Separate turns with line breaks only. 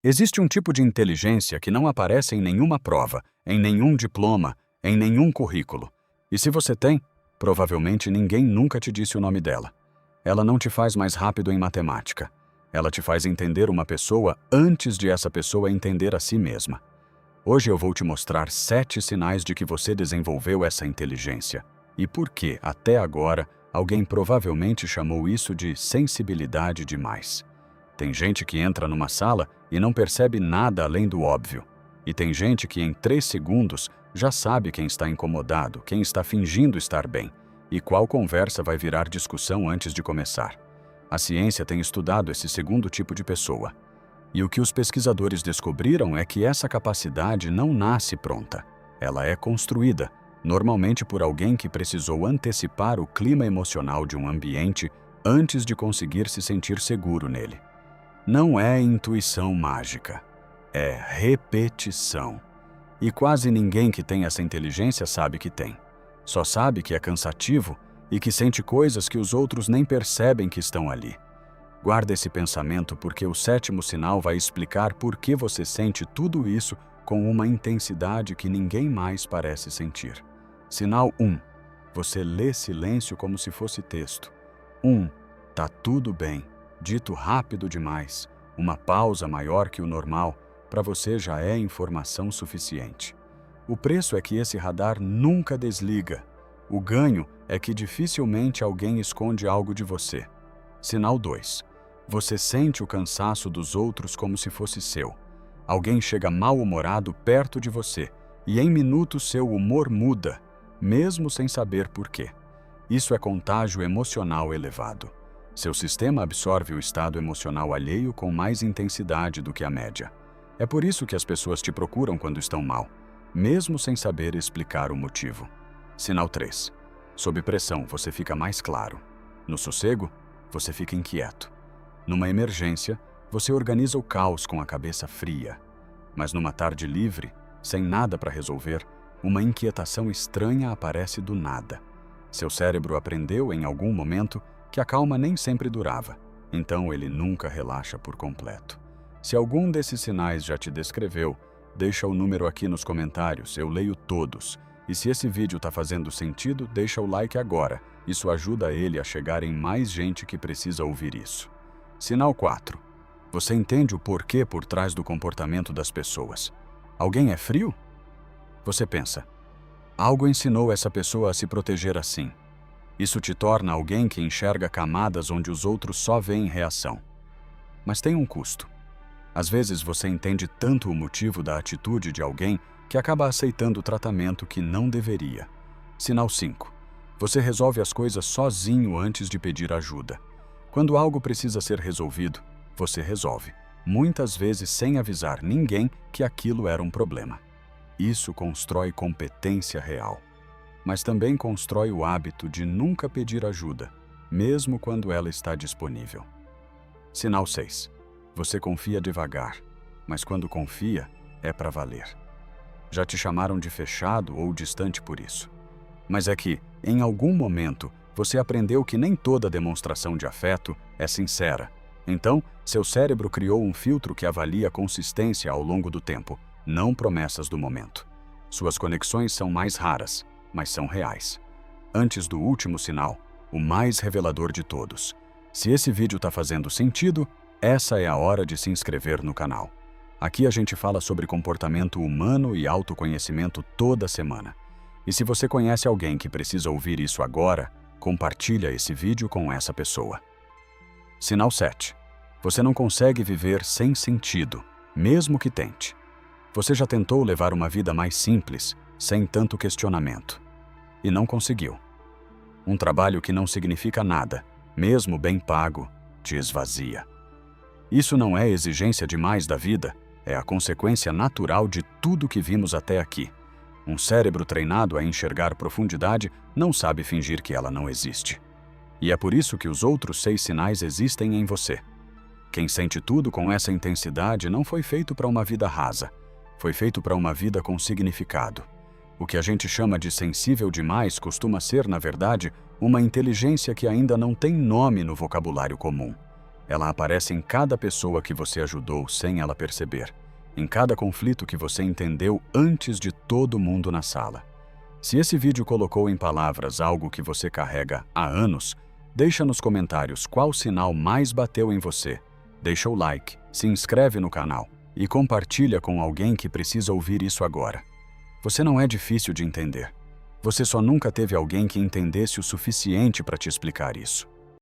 Existe um tipo de inteligência que não aparece em nenhuma prova, em nenhum diploma, em nenhum currículo. E se você tem, provavelmente ninguém nunca te disse o nome dela. Ela não te faz mais rápido em matemática. Ela te faz entender uma pessoa antes de essa pessoa entender a si mesma. Hoje eu vou te mostrar 7 sinais de que você desenvolveu essa inteligência e por que, até agora, alguém provavelmente chamou isso de sensibilidade demais. Tem gente que entra numa sala e não percebe nada além do óbvio. E tem gente que em 3 segundos já sabe quem está incomodado, quem está fingindo estar bem e qual conversa vai virar discussão antes de começar. A ciência tem estudado esse segundo tipo de pessoa. E o que os pesquisadores descobriram é que essa capacidade não nasce pronta. Ela é construída, normalmente por alguém que precisou antecipar o clima emocional de um ambiente antes de conseguir se sentir seguro nele. Não é intuição mágica, é repetição. E quase ninguém que tem essa inteligência sabe que tem. Só sabe que é cansativo e que sente coisas que os outros nem percebem que estão ali. Guarda esse pensamento porque o 7º sinal vai explicar por que você sente tudo isso com uma intensidade que ninguém mais parece sentir. Sinal 1. Você lê silêncio como se fosse texto. Tá tudo bem. Dito rápido demais, uma pausa maior que o normal, para você já é informação suficiente. O preço é que esse radar nunca desliga. O ganho é que dificilmente alguém esconde algo de você. Sinal 2. Você sente o cansaço dos outros como se fosse seu. Alguém chega mal-humorado perto de você e em minutos seu humor muda, mesmo sem saber por quê. Isso é contágio emocional elevado. Seu sistema absorve o estado emocional alheio com mais intensidade do que a média. É por isso que as pessoas te procuram quando estão mal, mesmo sem saber explicar o motivo. Sinal 3. Sob pressão, você fica mais claro. No sossego, você fica inquieto. Numa emergência, você organiza o caos com a cabeça fria. Mas numa tarde livre, sem nada para resolver, uma inquietação estranha aparece do nada. Seu cérebro aprendeu em algum momento que a calma nem sempre durava, então ele nunca relaxa por completo. Se algum desses sinais já te descreveu, deixa o número aqui nos comentários, eu leio todos. E se esse vídeo está fazendo sentido, deixa o like agora, isso ajuda ele a chegar em mais gente que precisa ouvir isso. Sinal 4. Você entende o porquê por trás do comportamento das pessoas. Alguém é frio? Você pensa, algo ensinou essa pessoa a se proteger assim. Isso te torna alguém que enxerga camadas onde os outros só veem reação. Mas tem um custo. Às vezes você entende tanto o motivo da atitude de alguém que acaba aceitando o tratamento que não deveria. Sinal 5. Você resolve as coisas sozinho antes de pedir ajuda. Quando algo precisa ser resolvido, você resolve, muitas vezes sem avisar ninguém que aquilo era um problema. Isso constrói competência real. Mas também constrói o hábito de nunca pedir ajuda, mesmo quando ela está disponível. Sinal 6. Você confia devagar, mas quando confia, é para valer. Já te chamaram de fechado ou distante por isso. Mas é que, em algum momento, você aprendeu que nem toda demonstração de afeto é sincera. Então, seu cérebro criou um filtro que avalia consistência ao longo do tempo, não promessas do momento. Suas conexões são mais raras, mas são reais. Antes do último sinal, o mais revelador de todos. Se esse vídeo está fazendo sentido, essa é a hora de se inscrever no canal. Aqui a gente fala sobre comportamento humano e autoconhecimento toda semana. E se você conhece alguém que precisa ouvir isso agora, compartilha esse vídeo com essa pessoa. Sinal 7. Você não consegue viver sem sentido, mesmo que tente. Você já tentou levar uma vida mais simples, sem tanto questionamento. E não conseguiu. Um trabalho que não significa nada, mesmo bem pago, te esvazia. Isso não é exigência demais da vida, é a consequência natural de tudo que vimos até aqui. Um cérebro treinado a enxergar profundidade não sabe fingir que ela não existe. E é por isso que os outros 6 sinais existem em você. Quem sente tudo com essa intensidade não foi feito para uma vida rasa, foi feito para uma vida com significado. O que a gente chama de sensível demais costuma ser, na verdade, uma inteligência que ainda não tem nome no vocabulário comum. Ela aparece em cada pessoa que você ajudou sem ela perceber, em cada conflito que você entendeu antes de todo mundo na sala. Se esse vídeo colocou em palavras algo que você carrega há anos, deixa nos comentários qual sinal mais bateu em você. Deixa o like, se inscreve no canal e compartilha com alguém que precisa ouvir isso agora. Você não é difícil de entender. Você só nunca teve alguém que entendesse o suficiente para te explicar isso.